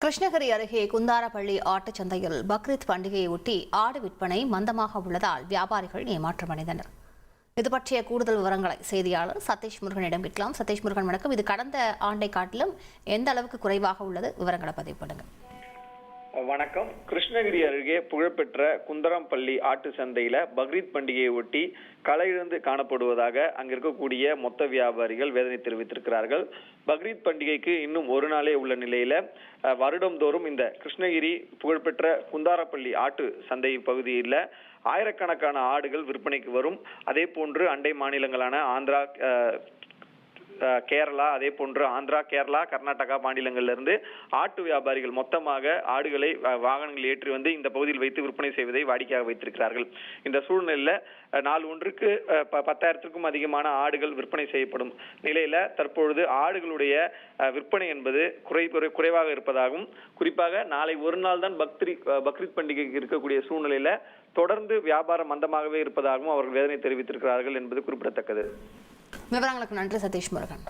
கிருஷ்ணகிரி அருகே குந்தாரப்பள்ளி ஆட்டுச் சந்தையில் பக்ரீத் பண்டிகையை ஒட்டி ஆடு விற்பனை மந்தமாக உள்ளதால் வியாபாரிகள் ஏமாற்றமடைந்தனர். இது பற்றிய கூடுதல் விவரங்களை செய்தியாளர் சதீஷ் முருகனிடம் கேட்கலாம். சதீஷ் முருகன், வணக்கம். இது கடந்த ஆண்டை காட்டிலும் எந்த அளவுக்கு குறைவாக உள்ளது? விவரங்களை பதிவு பண்ணுங்க. வணக்கம். கிருஷ்ணகிரி அருகே புகழ்பெற்ற குந்தரம்பள்ளி ஆட்டு சந்தையில பக்ரீத் பண்டிகையை ஒட்டி களையிழந்து காணப்படுவதாக அங்க இருக்கக்கூடிய மொத்த வியாபாரிகள் வேதனை தெரிவித்திருக்கிறார்கள். பக்ரீத் பண்டிகைக்கு இன்னும் ஒரு நாளே உள்ள நிலையில வருடந்தோறும் இந்த கிருஷ்ணகிரி புகழ்பெற்ற குந்தாரப்பள்ளி ஆட்டு சந்தை பகுதியில் ஆயிரக்கணக்கான ஆடுகள் விற்பனைக்கு வரும். அதே போன்று அண்டை மாநிலங்களான ஆந்திரா, கேரளா, அதே போன்று ஆந்திரா, கேரளா, கர்நாடகா மாநிலங்கள்ல இருந்து ஆட்டு வியாபாரிகள் மொத்தமாக ஆடுகளை வாகனங்கள் ஏற்றி வந்து இந்த பகுதியில் வைத்து விற்பனை செய்வதை வாடிக்கையாக வைத்திருக்கிறார்கள். இந்த சூழ்நிலையில நாள் ஒன்றுக்கு 10,000க்கும் அதிகமான ஆடுகள் விற்பனை செய்யப்படும் நிலையில தற்பொழுது ஆடுகளுடைய விற்பனை என்பது குறைவாக இருப்பதாகவும், குறிப்பாக நாளை ஒரு நாள் தான் பக்ரீத் பண்டிகைக்கு இருக்கக்கூடிய சூழ்நிலையில தொடர்ந்து வியாபாரம் மந்தமாகவே இருப்பதாகவும் அவர்கள் வேதனை தெரிவித்திருக்கிறார்கள் என்பது குறிப்பிடத்தக்கது. விவரங்களுக்கு நன்றி சதீஷ் முருகன்.